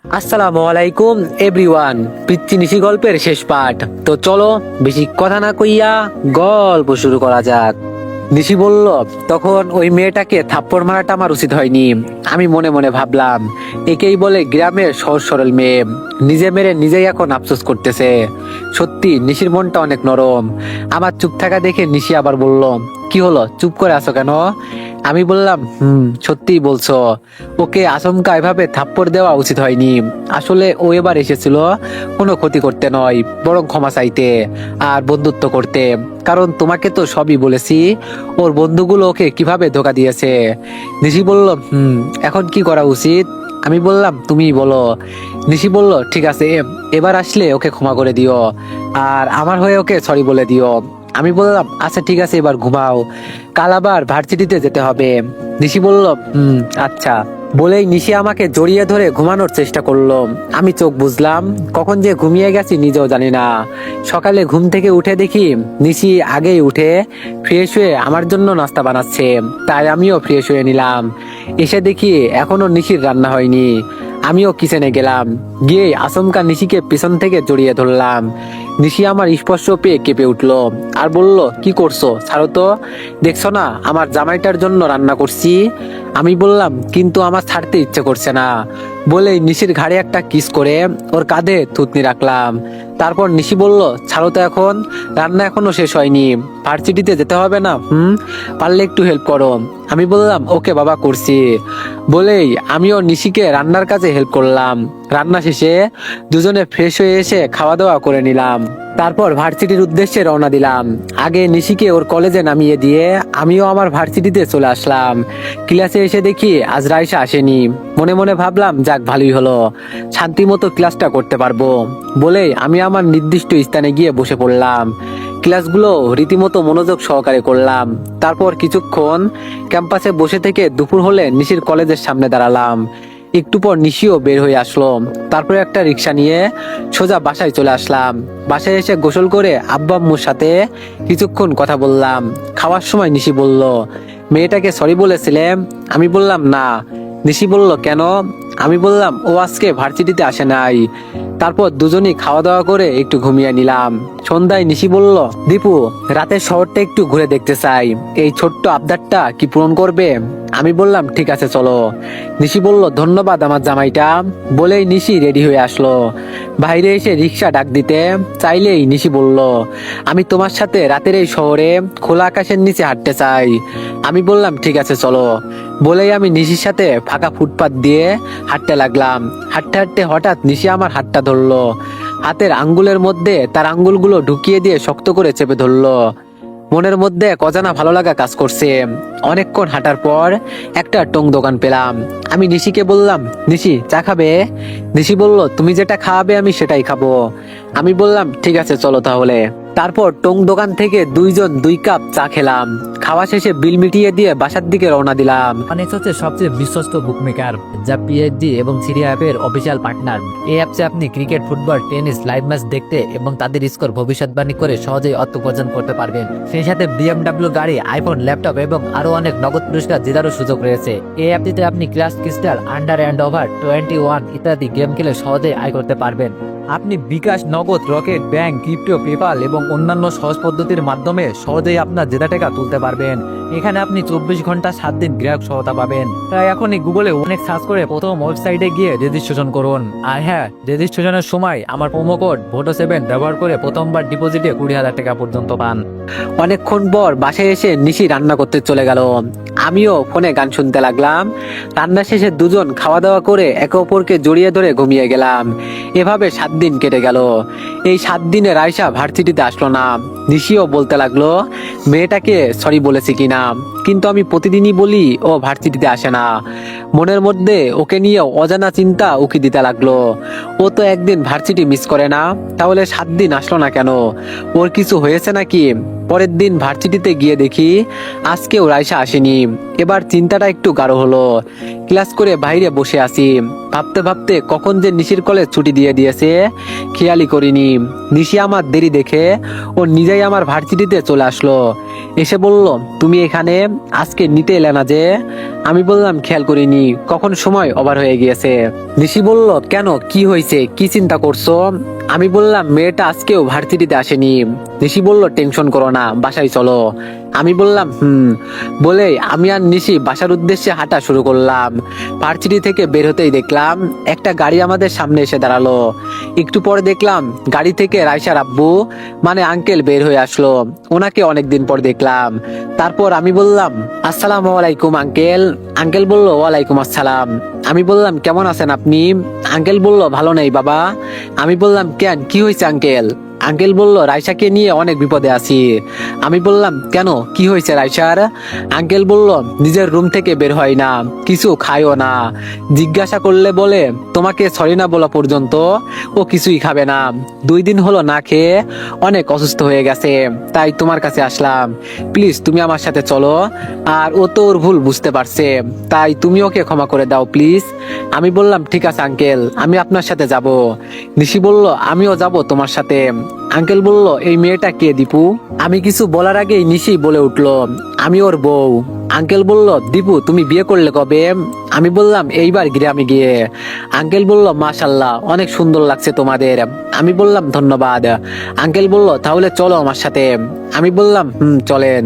আসসালামু আলাইকুম এভরিওয়ান। পিচ্চি নিশি গল্পের শেষ পাঠ। তো চলো বেশি কথা না কইয়া গল্প শুরু করা যাক। নিশি বলল, তখন ওই মেয়েটাকে থাপ্পড় মারাটা আমার উচিত হয়নি। আমি মনে মনে ভাবলাম, একেই বলে গ্রামের সহজ সরল মেয়ে, নিজে মেরে নিজেই এখন আফসোস করতেছে। সত্যি নিশির মনটা অনেক নরম। আমার চুপ থাকা দেখে নিশি আবার বলল, কি হলো, চুপ করে আছো কেন? আমি বললাম, সত্যিই বলছো। ওকে আচমকা এভাবে থাপ্পড় দেওয়া উচিত হয়নি। আসলে ও এবার এসেছিল কোনো ক্ষতি করতে নয়, বরং ক্ষমা চাইতে আর বন্ধুত্ব করতে। কারণ তোমাকে তো সবই বলেছি, ওর বন্ধুগুলো ওকে কিভাবে ধোকা দিয়েছে। নিশি বলল, এখন কি করা উচিত? আমি বললাম, তুমিই বলো। নিশি বলল, ঠিক আছে, এবার আসলে ওকে ক্ষমা করে দিও আর আমার হয়ে ওকে সরি বলে দিও। আমি বললাম, আচ্ছা ঠিক আছে, এবার ঘুমাও, কাল আবার ভার্সিটিতে যেতে হবে। নিশি বলল, আচ্ছা। বলেই নিশি আমাকে জড়িয়ে ধরে ঘুমানোর চেষ্টা করলো। আমি চোখ বুঝলাম, কখন যে ঘুমিয়ে গেছি নিজেও জানি না। সকালে ঘুম থেকে উঠে দেখি নিশি আগেই উঠে ফ্রেশ হয়ে আমার জন্য নাস্তা বানাচ্ছে। তাই আমিও ফ্রেশ হয়ে নিলাম। এসে দেখি এখনো নিশির রান্না হয়নি। আমিও কিচেনে গেলাম, গিয়ে আচমকা নিশিকে পিছন থেকে জড়িয়ে ধরলাম। নিশি আমার স্পর্শ পেয়ে কেঁপে উঠলো আর বলল, কি করছো, ছাড়ো তো, দেখছো না আমার জামাইটার জন্য রান্না করছি। আমি বললাম, কিন্তু আমার ছাড়তে ইচ্ছে করছে না। বলেই নিশির ঘাড়ে একটা কিস করে ওর কাঁধে থুতনি রাখলাম। তারপর নিশি বলল, ছাড়ো তো, এখন রান্না এখনো শেষ হয়নি, ভার্সিটিতে যেতে হবে না, পারলে একটু হেল্প করো। আমি বললাম, ওকে বাবা, করছি। বলেই আমিও নিশিকে রান্নার কাজে হেল্প করলাম। রান্না শেষে দুজনে ফ্রেশ হয়ে এসে খাওয়া দাওয়া করে নিলাম। তারপর ভার্সিটির উদ্দেশ্যে রওনা দিলাম। আগে নিশিকে ওর কলেজে নামিয়ে দিয়ে আমিও আমার ভার্সিটিতে চলে আসলাম। ক্লাসে এসে দেখি আজ রাইসা আসেনি। মনে মনে ভাবলাম, যাক, ভালোই হলো, শান্তি মতো ক্লাসটা করতে পারবো। বলেই আমি আমার নির্দিষ্ট স্থানে গিয়ে বসে পড়লাম। ক্লাসগুলো রীতিমতো মনোযোগ সহকারে করলাম। তারপর কিছুক্ষণ ক্যাম্পাসে বসে থেকে দুপুর হলে নিশির কলেজের সামনে দাঁড়ালাম। একটু পর নিশিও বের হয়ে আসলো। তারপরে একটা রিক্সা নিয়ে সোজা বাসায় চলে আসলাম। বাসায় এসে গোসল করে আব্বা আম্মুর সাথে কিছুক্ষণ কথা বললাম। খাওয়ার সময় নিশি বলল, মেয়েটাকে সরি বলেছিলে? আমি বললাম, না। নিশি বলল, কেন? আমি বললাম, ও আজকে ভার্সিটিতে আসে নাই। তারপর দুজনই খাওয়া দাওয়া করে একটু ঘুমিয়ে নিলাম। সন্ধ্যায় নিশি বলল, দীপু, রাতের শহরটা একটু ঘুরে দেখতে চাই, এই ছোট্ট আবদারটা কি পূরণ করবে? আমি বললাম, ঠিক আছে, চলো। নিশি বলল, ধন্যবাদ আমার জামাইটা। বলেই নিশি রেডি হয়ে আসলো। বাইরে এসে রিক্সা ডাক দিতে চাইলেই নিশি বলল, আমি তোমার সাথে রাতের এই শহরে খোলা আকাশের নিচে হাঁটতে চাই। আমি বললাম, ঠিক আছে, চলো। বলেই আমি নিশির সাথে ফাঁকা ফুটপাত দিয়ে হাঁটতে লাগলাম। হাঁটতে হাঁটতে হঠাৎ নিশি আমার হাতটা ধরলো। হাতের আঙ্গুলের মধ্যে তার আঙ্গুলগুলো ঢুকিয়ে দিয়ে শক্ত করে চেপে ধরলো। মনের মধ্যে এক অজানা ভালো লাগা কাজ করছে। অনেকক্ষণ হাঁটার পর একটা টং দোকান পেলাম। আমি নিশিকে বললাম, নিশি, চা খাবে? নিশি বলল, তুমি যেটা খাওয়াবে আমি সেটাই খাবো। আমি বললাম, ঠিক আছে, চলো তাহলে। তারপর টং দোকান থেকে দুইজন 2 কাপ চা খেলাম। খাওয়া শেষে বিল মিটিয়ে দিয়ে বাসার দিকে রওনা দিলাম। অনেক্স হচ্ছে সবচেয়ে বিশ্বস্ত বুকমেকার, যা পিএইচডি এবং সিরি অ্যাপের অফিসিয়াল পার্টনার। এই অ্যাপসে আপনি cricket, football, tennis live match দেখতে এবং তাদের স্কোর ভবিষ্যৎবাণী করে সহজেই অর্থ উপার্জন করতে পারবেন। সেই সাথে বিএমডব্লিউ গাড়ি, আইফোন, ল্যাপটপ এবং আরো অনেক নগদ পুরস্কার জেতারও সুযোগ রয়েছে। এই অ্যাপটিতে আপনি class crystal, under and over 21 ইত্যাদি গেম খেলে সহজেই আয় করতে পারবেন। আপনি বিকাশ, নগদ, রকেট, ব্যাংক, ক্রিপ্টো, পেপাল এবং অন্যান্য সহজ পদ্ধতির মাধ্যমে সহজেই আপনার জেতা টাকা তুলতে পারবেন। এখানে আপনি 24 ঘন্টা 7 দিন গ্রাহক সহায়তা পাবেন। তাই এখনই গুগলে অনেক সার্চ করে প্রথম ওয়েবসাইটে গিয়ে রেজিস্ট্রেশন করুন। আর হ্যাঁ, রেজিস্ট্রেশনের সময় আমার প্রোমো কোড VOTO7 ব্যবহার করে প্রথমবার ডিপোজিটে 20,000 টাকা পর্যন্ত পান। অনেকক্ষণ পর বাসায় এসে নিশি রান্না করতে চলে গেল। আমিও ফোনে গান শুনতে লাগলাম। রান্না শেষে দুজন খাওয়া দাওয়া করে একে অপরকে জড়িয়ে ধরে ঘুমিয়ে গেলাম। এভাবে 7 দিন কেটে গেল। এই 7 দিনে রাইসা ভার্সিটিতে আসলো না। নিশিও বলতে লাগলো মেয়েটাকে সরি বলেছি কিনা, কিন্তু আমি প্রতিদিনই বলি ও ভার্সিটিতে আসে না। মনের মধ্যে ওকে নিয়ে অজানা চিন্তা উকি দিতে লাগলো। ও তো একদিন ভার্সিটি মিস করে না, তাহলে 7 দিন আসলো না কেন? ওর কিছু হয়েছে নাকি? পরের দিন ভার্সিটিতে গিয়ে দেখি আজকেও রাইসা আসেনি। এবার চিন্তাটা একটু গাঢ় হলো। ক্লাস করে বাইরে বসে আছি, ভাবতে ভাবতে কখন যে নিশির কলেজ ছুটি দিয়ে দিয়েছে খেয়ালই করিনি। নিশি আমার দেরি দেখে ও নিজেই দেখেই আমার ভার্সিটিতে চলে আসলো। এসে বলল, তুমি এখানে আজকে নিতে এলে না যে? আমি বললাম, খেয়াল করিনি, কখন সময় ওভার হয়ে গিয়েছে। নিশি বলল, কেন, কি হয়েছে, কি চিন্তা করছো? আমি বললাম, মেয়েটা আজকেও ভার্সিটিতে আসেনি। নিশি বলল, টেনশন করো না, বাসায় চলো। আমি বললাম, বলেই আমি আর নিশি বাসার উদ্দেশ্যে হাঁটা শুরু করলাম। ভার্সিটি থেকে বের হতেই দেখলাম একটা গাড়ি আমাদের সামনে এসে দাঁড়ালো। একটু পরে দেখলাম গাড়ি থেকে রাইসার আব্বু মানে আঙ্কেল বের হয়ে আসলো। ওনাকে অনেকদিন পর দেখলাম। তারপর আমি বললাম, আসসালামু আলাইকুম আঙ্কেল। আঙ্কেল বলল, ওয়ালাইকুম আসসালাম। আমি বললাম, কেমন আছেন আপনি? আঙ্কেল বলল, ভালো নেই বাবা। আমি বললাম, কেন, কি হয়েছে আঙ্কেল? আঙ্কেল বলল, রাইসাকে নিয়ে অনেক বিপদে আছি। আমি বললাম, কেন, কি হয়েছে রাইসার? আঙ্কেল বলল, নিজের রুম থেকে বের হয় না, কিছু খায়ও না। জিজ্ঞাসা করলে বলে তোমাকে সরি না বলা পর্যন্ত ও কিছুই খাবে না। 2 দিন হলো না খেয়ে অনেক অসুস্থ হয়ে গেছে। তাই তোমার কাছে আসলাম, প্লিজ তুমি আমার সাথে চলো। আর ও তো ওর ভুল বুঝতে পারছে, তাই তুমি ওকে ক্ষমা করে দাও প্লিজ। আমি বললাম, ঠিক আছে আঙ্কেল, আমি আপনার সাথে যাব। নিশি বলল, আমিও যাব তোমার সাথে। আঙ্কেল বলল, এই মেয়েটা কে দীপু? আমি কিছু বলার আগেই নিশি বলে উঠলো, আমি ওর বউ। আঙ্কেল বলল, দীপু তুমি বিয়ে করলে কবে? আমি বললাম, এইবার গ্রামে গিয়ে। আঙ্কেল বলল, মাশাল্লাহ, অনেক সুন্দর লাগছে তোমাদের। আমি বললাম, ধন্যবাদ। আঙ্কেল বলল, তাহলে চলো আমার সাথে। আমি বললাম, চলেন।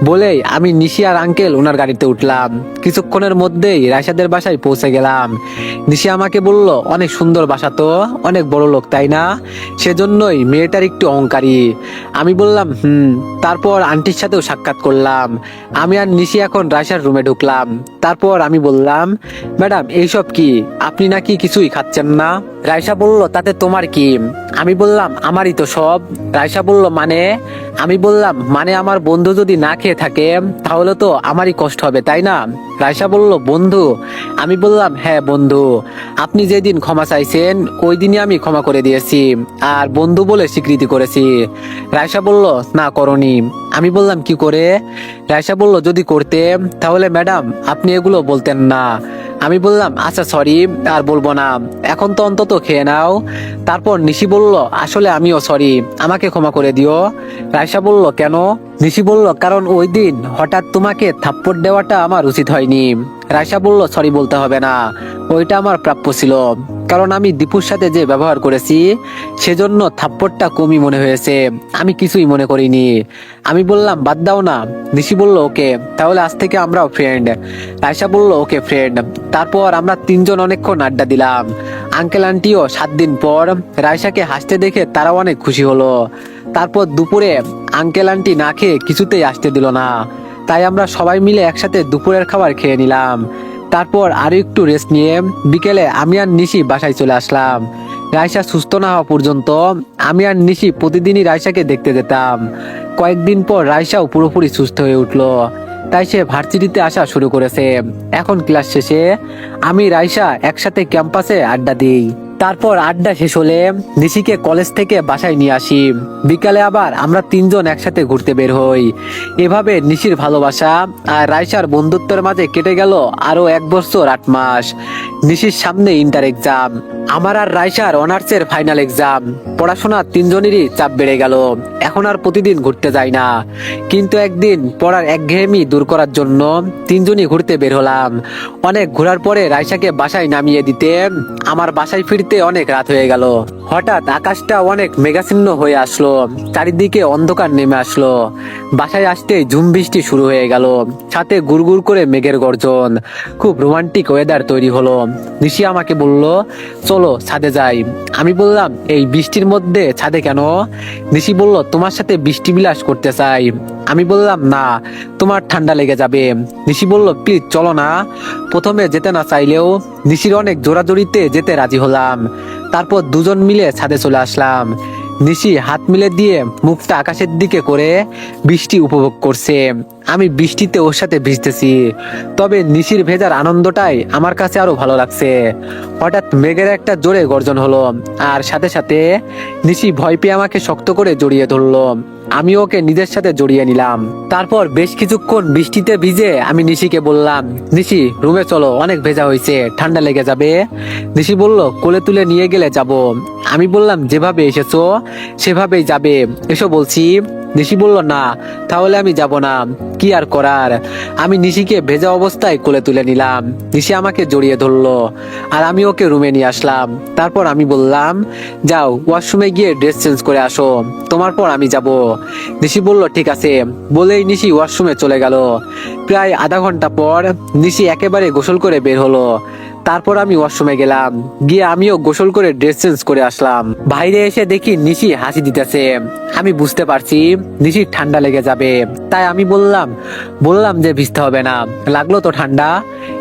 বলেই আমি নিশি আর আঙ্কেল ওনার গাড়িতে উঠলাম। কিছুক্ষণের মধ্যেই রাইসাদের বাসায় পৌঁছে গেলাম। নিশি আমাকে বলল, অনেক সুন্দর বাসা তো, অনেক বড় লোক তাই না? সেজন্যই মেয়েটার একটু অহংকারী। আমি বললাম, তারপর আন্টির সাথেও সাক্ষাৎ করলাম। আমি আর নিশি এখন রাইসার রুমে ঢুকলাম। তারপর আমি বললাম, ম্যাডাম এইসব কি, আপনি নাকি কিছুই খাচ্ছেন না? রাইসা বলল, তাতে তোমার কি? আমি বললাম, আমারই তো সব। রাইসা বলল, মানে? আমি বললাম, মানে আমার বন্ধু যদি না খেয়ে থাকে তাহলে তো আমারই কষ্ট হবে তাই না? রাইসা বলল, বন্ধু? আমি বললাম, হ্যাঁ বন্ধু। আপনি যেদিন ক্ষমা চাইছেন ওই দিনই আমি ক্ষমা করে দিয়েছি আর বন্ধু বলে স্বীকৃতি করেছি। রাইসা বলল, না করনি। আমি বললাম, কি করে? রাইসা বলল, যদি করতে তাহলে ম্যাডাম আপনি এগুলো বলতেন না। আমি বললাম, আচ্ছা সরি, আর বলবো না, এখন তো অন্তত খেয়ে নাও। তারপর নিশি বলল, আসলে আমিও সরি, আমাকে ক্ষমা করে দিও। রাইসা বলল, কেন? নিশি বলল, কারণ ওই দিন হঠাৎ তোমাকে থাপ্পড় দেওয়াটা আমার উচিত হয়নি। রাইসা বলল, সরি বলতে হবে না, ওইটা আমার প্রাপ্য ছিল। কারণ আমি দীপুর সাথে যে ব্যবহার করেছি সেজন্য থাপ্পড়টা কমই মনে হয়েছে, আমি কিছুই মনে করিনি। আমি বললাম, বাদ দাও না। নিশি বলল, ওকে, তাহলে আজ থেকে আমরাও ফ্রেন্ড। রাইসা বলল, ওকে ফ্রেন্ড। তারপর আমরা 3 জন অনেকক্ষণ আড্ডা দিলাম। আঙ্কেল আন্টিও 7 দিন পর রাইসাকে হাসতে দেখে তারাও অনেক খুশি হলো। তারপর দুপুরে আঙ্কেল আন্টি না খেয়ে কিছুতেই আসতে দিল না, তাই আমরা সবাই মিলে একসাথে দুপুরের খাবার খেয়ে নিলাম। তারপর আরো একটু রেস্ট নিয়ে বিকেলে আমি আর নিশি বাসায় চলে আসলাম। রাইসা সুস্থ না হওয়া পর্যন্ত আমি আর নিশি প্রতিদিনই রাইসাকে দেখতে যেতাম। কয়েকদিন পর রাইসাও পুরোপুরি সুস্থ হয়ে উঠলো, তাই সে ভার্সিটিতে আসা শুরু করেছে। এখন ক্লাস শেষে আমি রাইসা একসাথে ক্যাম্পাসে আড্ডা দিই। তারপর আড্ডা শেষ হলে নিশিকে কলেজ থেকে বাসায় নিয়ে আসি। বিকালে আবার আমরা 3 জন একসাথে ঘুরতে বের হই। এভাবে নিশির ভালোবাসা আর রাইসার বন্ধুত্বের মাঝে কেটে গেল আরো 1 বছর 8 মাস। নিশির সামনে ইন্টার এক্সাম, আমার আর রাইসার অনার্সের ফাইনাল এক্সাম। পড়াশোনা 3 জনেরই চাপ বেড়ে গেল। এখন আর প্রতিদিন ঘুরতে যাই না, কিন্তু একদিন পড়ার একঘেয়েমি দূর করার জন্য 3 জনই ঘুরতে বের হলাম। অনেক ঘোরার পরে রাইসাকে বাসায় নামিয়ে দিতে আমার বাসায় ফিরতে অনেক রাত হয়ে গেল। হঠাৎ আকাশটা অনেক মেঘাচ্ছন্ন হয়ে আসলো, চারিদিকে অন্ধকার নেমে আসলো। বাসায় আসতে ঝুম বৃষ্টি শুরু হয়ে গেল, সাথে গুড়গুড় করে মেঘের গর্জন। খুব রোমান্টিক ওয়েদার তৈরি হলো। নিশি আমাকে বলল, চলো ছাদে যাই। আমি বললাম, এই বৃষ্টির মধ্যে ছাদে কেন? নিশি বলল, তোমার সাথে বৃষ্টি বিলাস করতে চাই। আমি বললাম, না, তোমার ঠান্ডা লেগে যাবে। নিশি বলল, প্লিজ চলো না। প্রথমে যেতে না চাইলেও নিশির অনেক জোরাজোরিতে যেতে রাজি হলাম। তারপর 2 জন মিলে ছাদে চলে আসলাম। নিশি হাত মিলে দিয়ে মুখটা আকাশের দিকে করে বৃষ্টি উপভোগ করছে। আমি বৃষ্টিতে ওর সাথে ভিজতেছি, তবে নিশির ভেজার আনন্দটাই আমার কাছে আরো ভালো লাগছে। হঠাৎ মেঘের একটা জোরে গর্জন হলো, আর সাথে সাথে নিশি ভয় পেয়ে আমাকে শক্ত করে জড়িয়ে ধরলো। আমি ওকে নিজের সাথে জড়িয়ে নিলাম। তারপর বেশ কিছুক্ষণ বৃষ্টিতে ভিজে আমি নিশিকে বললাম, নিশি রুমে চলো, অনেক ভেজা হয়েছে, ঠান্ডা লেগে যাবে। নিশি বলল, কোলে তুলে নিয়ে গেলে যাব। আমি বললাম, যেভাবে এসেছো সেভাবেই যাবে, এসো বলছি। নিশি বলল, না তাহলে আমি যাব না, কি আর করার। আমি নিশিকে ভেজা অবস্থায় কোলে তুলে নিলাম। নিশি আমাকে জড়িয়ে ধরলো আর আমি ওকে রুমে নিয়ে আসলাম। তারপর আমি বললাম, যাও ওয়াশরুমে গিয়ে ড্রেস চেঞ্জ করে আসো, তোমার পর আমি যাব। নিশি বলল, ঠিক আছে। বলেই নিশি ওয়াশরুমে চলে গেল। প্রায় আধা ঘন্টা পর নিশি একেবারে গোসল করে বের হলো। তারপর আমি ওয়াশরুমে গেলাম, গিয়ে আমিও গোসল করে ড্রেস চেঞ্জ করে আসলাম। বাইরে এসে দেখি নিশি হাসি দিতেছে। আমি বুঝতে পারছি নিশির ঠান্ডা লেগে যাবে, তাই আমি বললাম যে ভিজতে হবে না, লাগলো তো ঠান্ডা।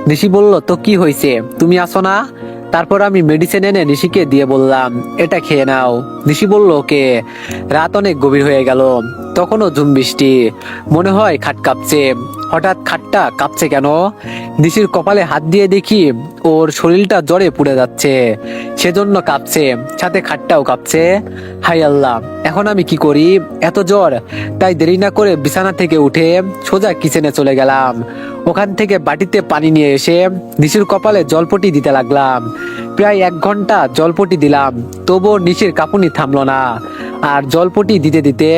নিশি বলল, তো কি হয়েছে, তুমি আসো না? তারপর আমি মেডিসিন এনে নিশিকে দিয়ে বললাম, এটা খেয়ে নাও। নিশি বলল, ওকে। রাত অনেক গভীর হয়ে গেল, তখনও ঝুম বৃষ্টি, মনে হয় খাট কাঁপছে। হঠাৎ খাটটা কাঁপছে কেন? নিশির কপালে হাত দিয়ে দেখি ওর শরীরটা জ্বরে পুড়ে যাচ্ছে, সেজন্য কাঁপছে, সাথে খাটটাও কাঁপছে। হাই আল্লাহ, এখন আমি কি করি, এত জ্বর। তাই দেরি না করে বিছানা থেকে উঠে সোজা কিচেনে চলে গেলাম। ওখান থেকে বাটিতে পানি নিয়ে এসে নিশির কপালে জলপটি দিতে লাগলাম। প্রায় 1 ঘন্টা জলপটি দিলাম, তবুও নিশির কাঁপুনি থামলো না। আর জলপটি দিতে দিতে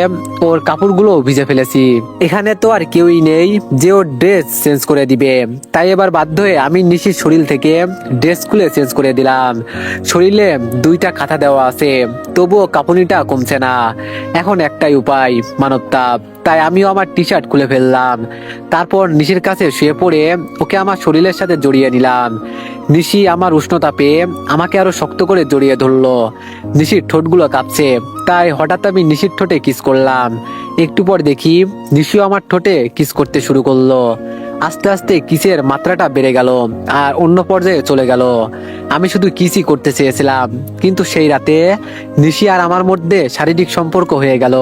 ওর কাপড়গুলো ভিজে ফেলেছি। এখানে তো আর কেউই নেই যে ওর ড্রেস চেঞ্জ করে দিবে, তাই এবার বাধ্য হয়ে আমি নিশির শরীর থেকে ড্রেস খুলে চেঞ্জ করে দিলাম। শরীরে 2টা কাঁথা দেওয়া আছে, তবুও কাঁপুনিটা কমছে না। এখন একটাই উপায়, মানবতাপ। তাই আমিও আমার টি শার্ট খুলে ফেললাম। তারপর নিশির কাছে শুয়ে পড়ে ওকে আমার শরীরের সাথে জড়িয়ে নিলাম। নিশি আমার উষ্ণতা পেয়ে আমাকে আরো শক্ত করে জড়িয়ে ধরলো। নিশির ঠোঁটগুলো কাঁপছে, তাই হঠাৎ আমি নিশির ঠোঁটে কিস করলাম। একটু পর দেখি নিশিও আমার ঠোঁটে কিস করতে শুরু করলো। আস্তে আস্তে কিসের মাত্রাটা বেড়ে গেল আর অন্য পর্যায়ে চলে গেল। আমি শুধু কিসই করতে চেয়েছিলাম, কিন্তু সেই রাতে নিশি আর আমার মধ্যে শারীরিক সম্পর্ক হয়ে গেল।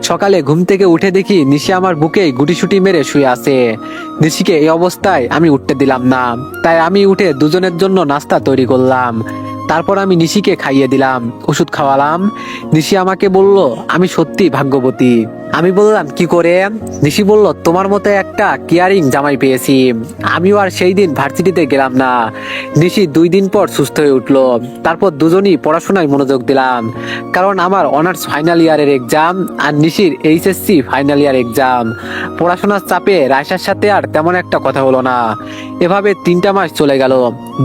সকালে ঘুম থেকে উঠে দেখি নিশি আমার বুকে গুটিসুটি মেরে শুয়ে আছে। নিশিকে এই অবস্থায় আমি উঠতে দিলাম না, তাই আমি উঠে দুজনের জন্য নাস্তা তৈরি করলাম। তারপর আমি নিশিকে খাইয়ে দিলাম, ওষুধ খাওয়ালাম। নিশি আমাকে বলল, আমি সত্যি ভাগ্যবতী। আমি বললাম, কি করে? নিশি বলল, তোমার মতো একটা কেয়ারিং জামাই পেয়েছি। আমিও আর সেই দিন ভার্সিটিতে গেলাম না। নিশি 2 দিন পর সুস্থ হয়ে উঠলো। তারপর দুজনই পড়াশোনায় মনোযোগ দিলাম, কারণ আমার অনার্স ফাইনাল ইয়ারের এক্সাম আর নিশির এইচএসসি ফাইনাল ইয়ার এক্সাম। পড়াশোনার চাপে রায়সার সাথে আর তেমন একটা কথা হলো না। এভাবে 3টা মাস চলে গেল।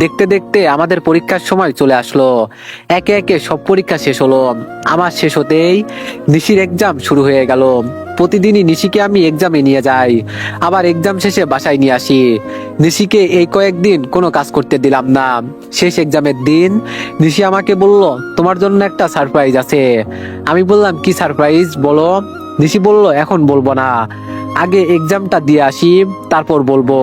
দেখতে দেখতে আমাদের পরীক্ষার সময় চলে আসলো। একে একে সব পরীক্ষা শেষ হলো। আমার শেষ হতেই নিশির এক্সাম শুরু হয়ে গেল। প্রতিদিনই নিশিকে আমি এক্সামে নিয়ে যাই, আবার এক্সাম শেষে বাসায় নিয়ে আসি। নিশিকে এই কয়েকদিন কোনো কাজ করতে দিলাম না। শেষ এক্সামের দিন নিশি আমাকে বলল, তোমার জন্য একটা সারপ্রাইজ আছে। আমি বললাম, কি সারপ্রাইজ, বলো। নিশি বলল, এখন বলবো না, আগে এক্সামটা দিয়ে আসি, তারপর বলবো।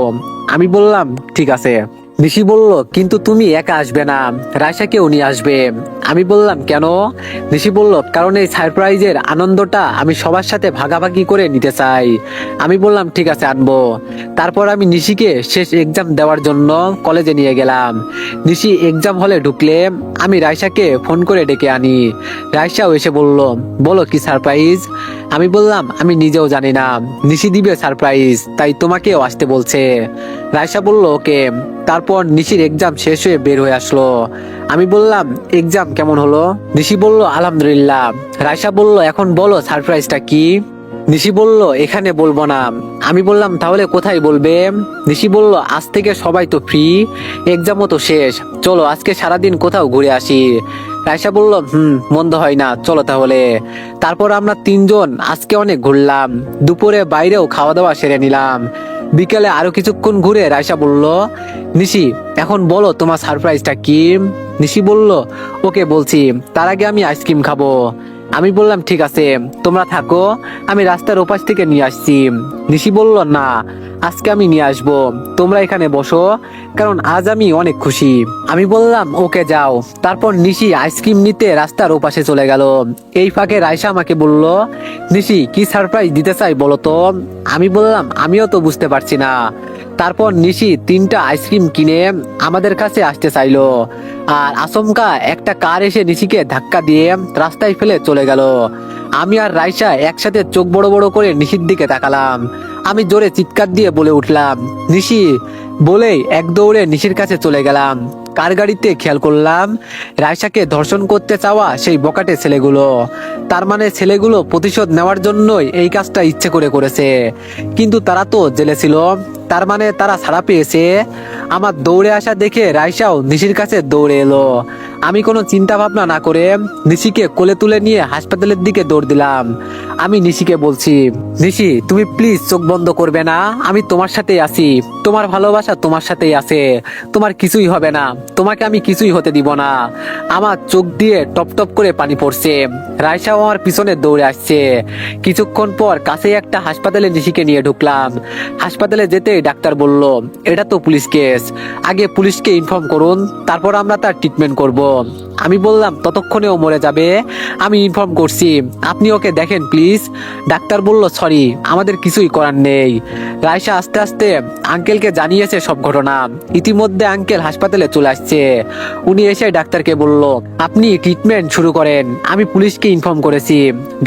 আমি বললাম, ঠিক আছে। নিশি বলল, কিন্তু তুমি একা আসবে না, রায়সাকেও নিয়ে আসবে। আমি বললাম, কেন? নিশি বলল, কারণ এই সারপ্রাইজের আনন্দটা আমি সবার সাথে ভাগাভাগি করে নিতে চাই। আমি বললাম, ঠিক আছে, আনবো। তারপর আমি নিশিকে শেষ এক্সাম দেওয়ার জন্য কলেজে নিয়ে গেলাম। নিশি এক্সাম হলে ঢুকলে আমি রায়সাকে ফোন করে ডেকে আনি। রায়সাও এসে বলল, বলো কি সারপ্রাইজ? আমি বললাম, আমি নিজেও জানি না, নিশি দিবে সারপ্রাইজ, তাই তোমাকেও আসতে বলছে। রায়সা বলল, ওকে। তারপর নিশির এক্সাম শেষ হয়ে বের হয়ে আসলো। আমি বললাম, এক্সাম কেমন হলো? নিশি বলল, আলহামদুলিল্লাহ। রায়সা বলল, এখন বলো সারপ্রাইজটা কি? নিশি বলল, এখানে বলবো না। আমি বললাম, তাহলে কোথায় বলবে? নিশি বলল, আজ থেকে সবাই তো ফ্রি, এক্সামও তো শেষ, চলো আজকে সারাদিন কোথাও ঘুরে আসি। রায়সা বলল, মন্দ হয় না, চলো তাহলে। তারপর আমরা 3জন আজকে অনেক ঘুরলাম। দুপুরে বাইরেও খাওয়া দাওয়া সেরে নিলাম। বিকেলে আরো কিছুক্ষণ ঘুরে রায়সা বলল, নিশি এখন বলো তোমার সারপ্রাইজটা কি? নিশি বলল, ওকে বলছি, তার আগে আমি আইসক্রিম খাবো। আমি বললাম, ঠিক আছে, তোমরা থাকো, আমি রাস্তার ওপাশ থেকে নিয়ে আসছি। নিশি বলল, না, আজকে আমি নিয়ে আসবো, তোমরা এখানে বসো, কারণ আজ আমি অনেক খুশি। আমি বললাম, ওকে যাও। তারপর নিশি আইসক্রিম নিতে রাস্তার ওপাশে চলে গেল। এই ফাঁকে রায়সা আমাকে বলল, নিশি কি সারপ্রাইজ দিতে চাই বলো তো? আমি বললাম, আমিও তো বুঝতে পারছি না। তারপর নিশি 3টা আইসক্রিম কিনে আমাদের কাছে আসতে চাইলো, আর আচমকা একটা কার এসে নিশিকে ধাক্কা দিয়ে রাস্তায় ফেলে চলে গেল। আমি আর রায়সা একসাথে চোখ বড় বড় করে নিশির দিকে তাকালাম। আমি জোরে চিৎকার দিয়ে বলে উঠলাম, নিশি, বলেই এক দৌড়ে নিশির কাছে চলে গেলাম। কার গাড়িতে খেয়াল করলাম রায়সাকে ধর্ষণ করতে চাওয়া সেই বকাটে ছেলেগুলো। তার মানে ছেলেগুলো প্রতিশোধ নেওয়ার জন্যই এই কাজটা ইচ্ছে করে করেছে, কিন্তু তারা তো জেলে ছিল, তার মানে তারা ছাড়া পেয়েছে। আমার দৌড়ে আসা দেখে রাইসাও নিশির কাছে দৌড়ে এলো। আমি কোনো চিন্তা ভাবনা না করে নিশিকে কোলে তুলে নিয়ে হাসপাতালের দিকে দৌড় দিলাম। আমি নিশিকে বলছি, নিশি তুমি প্লিজ চোখ বন্ধ করবে না, আমি তোমার সাথেই আছি, তোমার ভালোবাসা তোমার সাথেই আছে, তোমার কিছুই হবে না, তোমাকে আমি কিছুই হতে দিব না। আমার চোখ দিয়ে টপ টপ করে পানি পড়ছে। রাইসাও আমার পিছনে দৌড়ে আসছে। কিছুক্ষণ পর কাছেই একটা হাসপাতালে নিশিকে নিয়ে ঢুকলাম। হাসপাতালে যেতে ডাক্তার বলল, এটা তো পুলিশ কেস, আগে পুলিশকে ইনফর্ম করুন, তারপর আমরা তার ট্রিটমেন্ট করব। আমি বললাম ততক্ষণে ও মরে যাবে, আমি ইনফর্ম করছি, আপনি ওকে দেখেন প্লিজ। ডাক্তার বলল, সরি, আমাদের কিছুই করার নেই। রাইসা আস্তে আস্তে আঙ্কেলকে জানিয়েছে সব ঘটনা। ইতিমধ্যে আঙ্কেল হাসপাতালে চলে আসছে। উনি এসে ডাক্তারকে বলল, আপনি ট্রিটমেন্ট শুরু করেন, আমি পুলিশকে ইনফর্ম করেছি।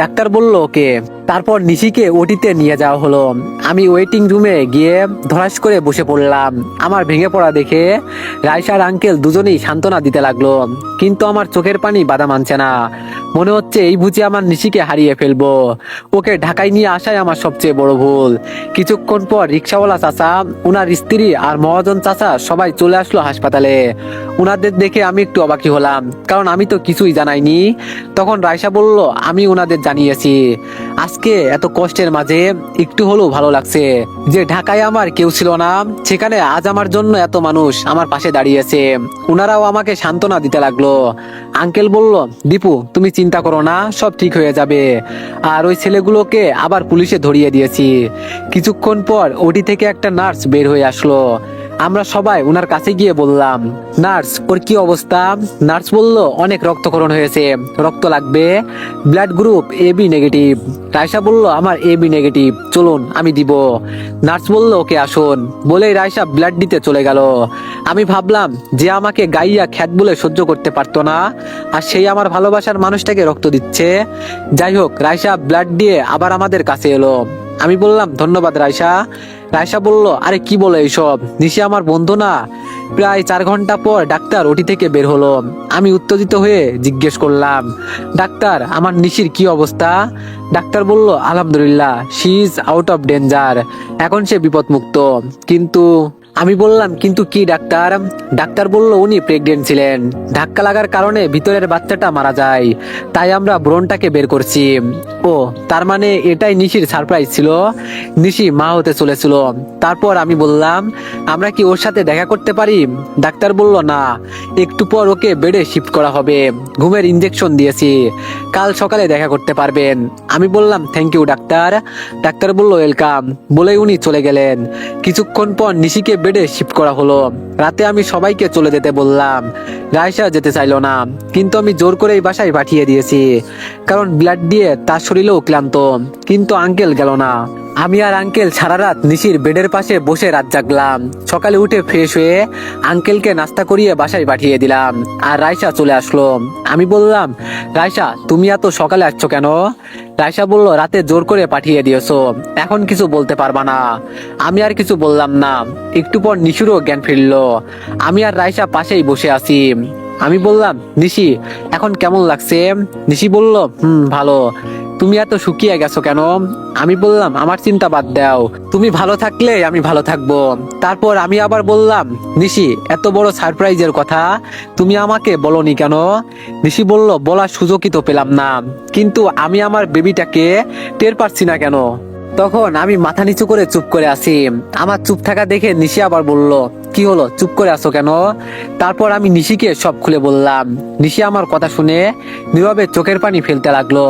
ডাক্তার বলল ওকে। তারপর নিশিকে ওটিতে নিয়ে যাওয়া হলো। আমি ওয়েটিং রুমে গিয়ে ধরাস করে বসে পড়লাম। আমার ভেঙে পড়া দেখে রাইসার আঙ্কেল দুজনেই সান্ত্বনা দিতে লাগলো, কিন্তু আমার চোখের পানি বাধা মানছে না। মনে হচ্ছে এই বুঝি আমার নিশিকে হারিয়ে ফেলবো। ওকে ঢাকায় নিয়ে আসাই আমার সবচেয়ে বড় ভুল। কিছুক্ষণ পর রিক্সাওয়ালা চাচা, উনার স্ত্রী আর মহাজন চাচা সবাই চলে আসলো হাসপাতালে। উনাদের দেখে আমি একটু অবাকি হলাম, কারণ আমি তো কিছুই জানাইনি। তখন রাইসা বলল, আমি উনাদের জানিয়েছি। আজকে এত কষ্টের মাঝে একটু হলেও ভালো লাগছে যে ঢাকায় আমার কেউ ছিল না, সেখানে আজ আমার জন্য এত মানুষ আমার পাশে দাঁড়িয়েছে। উনারাও আমাকে সান্ত্বনা দিতে লাগলো। আঙ্কেল বলল, দীপু তুমি চিন্তা করো না, সব ঠিক হয়ে যাবে। আর ওই ছেলেগুলোকে আবার পুলিশে ধরিয়ে দিয়েছি। কিছুক্ষণ পর ওটি থেকে একটা নার্স বের হয়ে আসলো। আমরা সবাই ওনার কাছে গিয়ে বললাম, নার্স ওর কি অবস্থা? নার্স বলল, অনেক রক্তক্ষরণ হয়েছে, রক্ত লাগবে, blood group AB negative. Raisa বলল, আমার AB নেগেটিভ, চলুন আমি দিব। নার্স বলল, ওকে আসুন। বলেই রায়সা ব্লাড দিতে চলে গেল। আমি ভাবলাম যে আমাকে গাইয়া খ্যাত বলে সহ্য করতে পারতো না, আর সেই আমার ভালোবাসার মানুষটাকে রক্ত দিচ্ছে। যাই হোক, রায়সা ব্লাড দিয়ে আবার আমাদের কাছে এলো। আমি বললাম, ধন্যবাদ রায়সা। রায়সা বলল, আরে কি বলে এইসব, নিশি আমার বন্ধু না। প্রায় 4 ঘন্টা পর ডাক্তার ওটি থেকে বের হলো। আমি উত্তেজিত হয়ে জিজ্ঞেস করলাম, ডাক্তার আমার নিশির কি অবস্থা? ডাক্তার বলল, আলহামদুলিল্লাহ, she is out of danger, এখন সে বিপদমুক্ত। কিন্তু আমি বললাম, কিন্তু কি ডাক্তার? ডাক্তার বলল, উনি প্রেগনেন্ট ছিলেন, ধাক্কা লাগার কারণে ভিতরের বাচ্চাটা মারা যায়, তাই আমরা ব্রণটাকে বের করছি। ও, তার মানে এটাই নিশির সারপ্রাইজ ছিল, নিশি মা হতে চলেছিল। তারপর আমি বললাম, আমরা কি ওর সাথে দেখা করতে পারি? ডাক্তার বলল, না, একটু পর ওকে বেডে শিফট করা হবে, ঘুমের ইনজেকশন দিয়েছি, কাল সকালে দেখা করতে পারবেন। আমি বললাম, থ্যাংক ইউ ডাক্তার। ডাক্তার বলল, ওয়েলকাম, বলেই উনি চলে গেলেন। কিছুক্ষণ পর নিশিকে বেডে শিফট করা হলো। রাতে আমি সবাইকে চলে যেতে বললাম। রায়সা যেতে চাইলো না, কিন্তু আমি জোর করে এই বাসায় পাঠিয়ে দিয়েছি, কারণ ব্লাড দিয়ে তার শরীরেও ক্লান্ত। কিন্তু আঙ্কেল গেল না। আমি আর আঙ্কেল সারা রাত নিশির বেডের পাশে বসে রাত জাগলাম। সকালে উঠে ফ্রেশ হয়ে আঙ্কেলকে নাস্তা করিয়ে বাসায় পাঠিয়ে দিলাম, আর রায়সা চলে আসলো। আমি বললাম, রায়সা তুমি এত সকালে আসছো কেন? রায়সা বলল, রাতে জোর করে পাঠিয়ে দিয়েছো, এখন কিছু বলতে পারবা না। আমি আর কিছু বললাম না। একটু পর নিশিরও জ্ঞান ফিরলো। আমি আর রায়সা পাশেই বসে আছি। আমি বললাম, নিশি এখন কেমন লাগছে? নিশি বলল, ভালো। তুমি এত শুকিয়ে গেছো কেন? আমি বললাম, আমার চিন্তা বাদ দাও, তুমি ভালো থাকলে আমি ভালো থাকবো। তারপর আমি আবার বললাম, নিশি এত বড় সারপ্রাইজের কথা তুমি আমাকে বলনি কেন? নিশি বলল, বলার সুযোগই তো পেলাম না, কিন্তু আমি আমার বেবিটাকে টের পাচ্ছি না কেন? তখন আমি মাথা নিচু করে চুপ করে আছি। আমার চুপ থাকা দেখে নিশি আবার বলল, কি হলো, চুপ করে আছো কেন? তারপর আমি নিশিকে সব খুলে বললাম। নিশি আমার কথা শুনে নীরবে চোখের পানি ফেলতে লাগলো।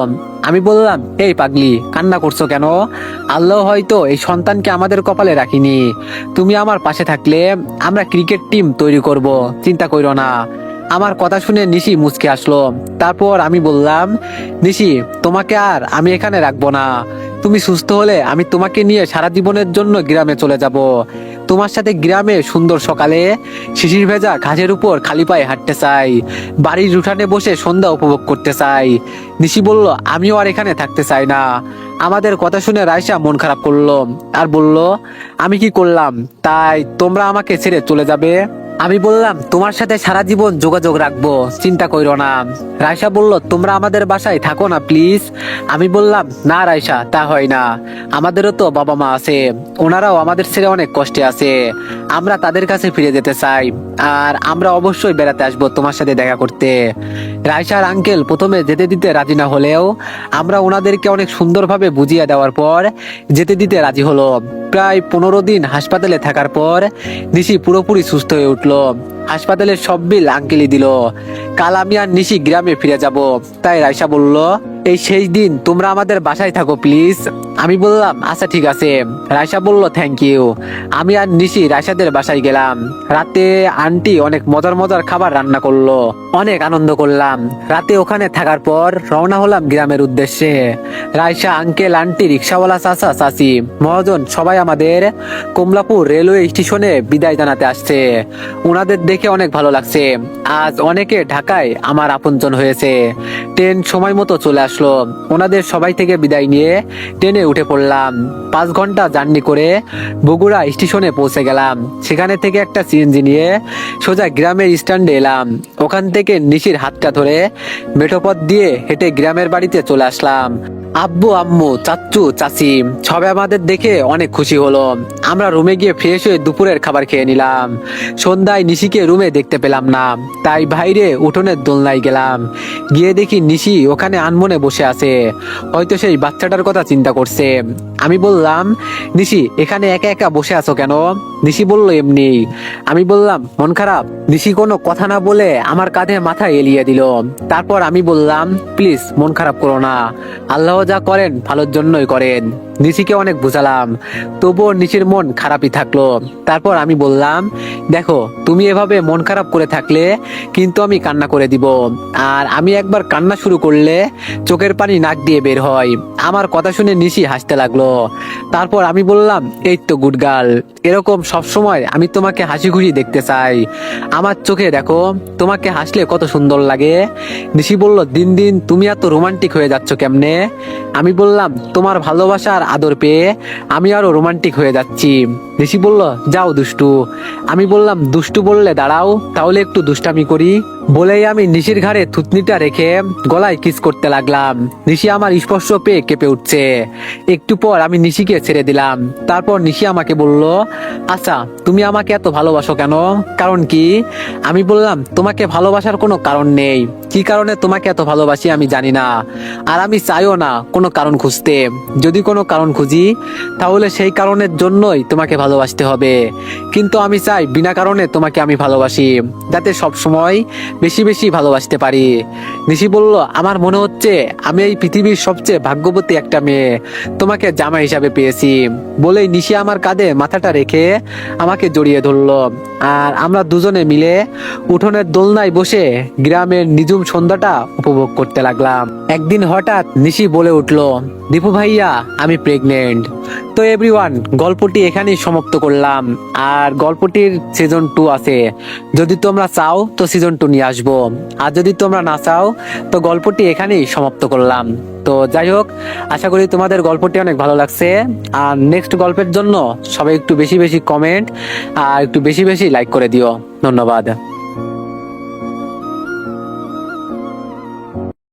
আমি বললাম, এই পাগলি, কান্না করছো কেন? আল্লাহ হয়তো এই সন্তানকে আমাদের কপালে রাখিনি। তুমি আমার পাশে থাকলে আমরা ক্রিকেট টিম তৈরি করব, চিন্তা কইরো না। আমার কথা শুনে নিশি মুচকে আসলো। তারপর আমি বললাম, নিশি তোমাকে আর আমি এখানে রাখবো না, তুমি সুস্থ হলে আমি তোমাকে নিয়ে সারা জীবনের জন্য গ্রামে চলে যাব। তোমার সাথে গ্রামে সুন্দর সকালে শিশির ভেজা ঘাসের উপর খালি পায়ে হাঁটতে চাই, বাড়ির উঠানে বসে সন্ধ্যা উপভোগ করতে চাই। নিশি বলল, আমিও আর এখানে থাকতে চাই না। আমাদের কথা শুনে রায়সা মন খারাপ করলো আর বলল, আমি কি করলাম তাই তোমরা আমাকে ছেড়ে চলে যাবে? আমি বললাম তোমার সাথে সারা জীবন যোগাযোগ রাখবো, চিন্তা কইরো না। রাইসা বলল তোমরা আমাদের বাসায় থাকো না প্লিজ। আমি বললাম না রাইসা, তা হয় না, আমাদেরও তো বাবা মা আছে, ওনারাও আমাদের ছেড়ে অনেক কষ্টে আছে, আমরা তাদের কাছে ফিরে যেতে চাই, আর আমরা অবশ্যই বেড়াতে আসবো তোমার সাথে দেখা করতে। রাইসার আঙ্কেল প্রথমে যেতে দিতে রাজি না হলেও আমরা ওনাদেরকে অনেক সুন্দরভাবে বুঝিয়ে দেওয়ার পর যেতে দিতে রাজি হলো। প্রায় 15 দিন হাসপাতালে থাকার পর নিশি পুরোপুরি সুস্থ হয়ে উঠলো। হাসপাতালের সব বিল আঙ্কেলই দিল। কাল আমি আর নিশি গ্রামে ফিরে যাব। তাই রাইসা বলল এই শেষ দিন তোমরা আমাদের বাসায় থাকো প্লিজ। আমি বললাম আচ্ছা ঠিক আছে। রাইসা বলল থ্যাংক ইউ। আমি আর নিশি রাইসাদের বাসায় গেলাম। রাতে আন্টি অনেক মজার মজার খাবার রান্না করলো, অনেক আনন্দ করলাম। রাতে ওখানে থাকার পর রওনা হলাম গ্রামের উদ্দেশ্যে। রাইসা আঙ্কেল আন্টি রিক্সাওয়ালা চাচা চাচি মহাজন সবাই আমাদের কমলাপুর রেলওয়ে স্টেশনে বিদায় জানাতে আসছে। ওনাদের দেখে অনেক ভালো লাগছে। আজ অনেকে ঢাকায় আমার আপনজন হয়েছে। ট্রেন সময় মতো চলে আসলো। ওনাদের সবাই থেকে বিদায় নিয়ে ট্রেনে উঠে পড়লাম। 5 ঘন্টা জার্নি করে বগুড়া স্টেশনে পৌঁছে গেলাম। সেখানে থেকে একটা সিএনজি নিয়ে সোজা গ্রামের স্ট্যান্ডে এলাম। ওখান থেকে নিশির হাতটা ধরে মেঠোপথ দিয়ে হেঁটে গ্রামের বাড়িতে চলে আসলাম। আব্বু আম্মু চাচ্চু চাচি সবাই আমাদের দেখে অনেক খুশি হলো। আমরা রুমে গিয়ে ফ্রেশ হয়ে দুপুরের খাবার খেয়ে নিলাম। সন্ধ্যায় নিশিকে রুমে দেখতে পেলাম না, তাই বাইরে উঠোনের দোলনায় গেলাম। গিয়ে দেখি নিশি ওখানে আনমনে বসে আছে, হয়তো সেই বাচ্চাটার কথা চিন্তা করছে। আমি বললাম নিশি এখানে একা একা বসে আছো কেন? নিশি বলল এমনি। আমি বললাম মন খারাপ? নিশি কোনো কথা না বলে আমার কাঁধে মাথা এলিয়ে দিল। তারপর আমি বললাম প্লিজ মন খারাপ করো না, আল্লাহ যা করেন ভালোর জন্যই করেন। নিশিকে অনেক বুঝালাম, তবুও নিশির মন খারাপই থাকলো। তারপর আমি বললাম দেখো তুমি এভাবে মন খারাপ করে থাকলে কিন্তু আমি কান্না করে দিব, আর আমি একবার কান্না শুরু করলে চোখের পানি নাক দিয়ে বের হয়। আমার কথা শুনে নিশি হাসতে লাগলো। তারপর আমি বললাম এই তো গুড গার্ল, এরকম সবসময় আমি তোমাকে হাসি খুশি দেখতে চাই। আমার চোখে দেখো তোমাকে হাসলে কত সুন্দর লাগে। নিশি বলল দিন দিন তুমি এত রোমান্টিক হয়ে যাচ্ছ কেমনে? আমি বললাম তোমার ভালোবাসা আর আদর পেয়ে আমি আরো রোমান্টিক হয়ে যাচ্ছি। নিশি বলল যাও দুষ্টু। আমি বললাম দুষ্টু বললে দাঁড়াও, তাহলে একটু দুষ্টামি করি। বলেই আমি নিশির ঘাড়ে থুতনিটা রেখে গলায় কিস করতে লাগলাম। নিশি আমার স্পর্শ পেয়ে কেঁপে উঠছে। একটু পর আমি নিশিকে ছেড়ে দিলাম। তারপর নিশি আমাকে বলল আচ্ছা তুমি আমাকে এত ভালোবাসো কেন, কারণ কি? আমি বললাম তোমাকে ভালোবাসার কোনো কারণ নেই, কি কারণে তোমাকে এত ভালোবাসি আমি জানি না, আর আমি চাইও না কোনো কারণ খুঁজতে। যদি কোনো কারণ খুঁজি তাহলে সেই কারণের জন্যই তোমাকে ভালোবাসতে হবে, কিন্তু আমি চাই বিনা কারণে তোমাকে আমি ভালোবাসি, যাতে সব সময় বেশি বেশি ভালোবাসতে পারি। নিশি বলল আমার মনে হচ্ছে আমি এই পৃথিবীর সবচেয়ে ভাগ্যবতী একটা মেয়ে তোমাকে জামা হিসাবে পেয়েছি। বলেই নিশি আমার কাঁধে মাথাটা রেখে আমাকে জড়িয়ে ধরলো, আর আমরা দুজনে মিলে উঠোনের দোলনায় বসে গ্রামের নিঝুম সন্ধ্যাটা উপভোগ করতে লাগলাম। একদিন হঠাৎ নিশি বলে উঠলো দীপু ভাইয়া আমি প্রেগনেন্ট। তো এভরিওয়ান গল্পটি এখানেই সমাপ্ত করলাম, আর গল্পটির সিজন 2 আছে। যদি তোমরা চাও তো সিজন 2 নিয়ে আসবো, আর যদি তোমরা না চাও তো গল্পটি এখানেই সমাপ্ত করলাম। তো যাই হোক, আশা করি তোমাদের গল্পটি অনেক ভালো লাগছে। আর নেক্সট গল্পের জন্য সবাই একটু বেশি বেশি কমেন্ট আর একটু বেশি বেশি লাইক করে দিও। ধন্যবাদ।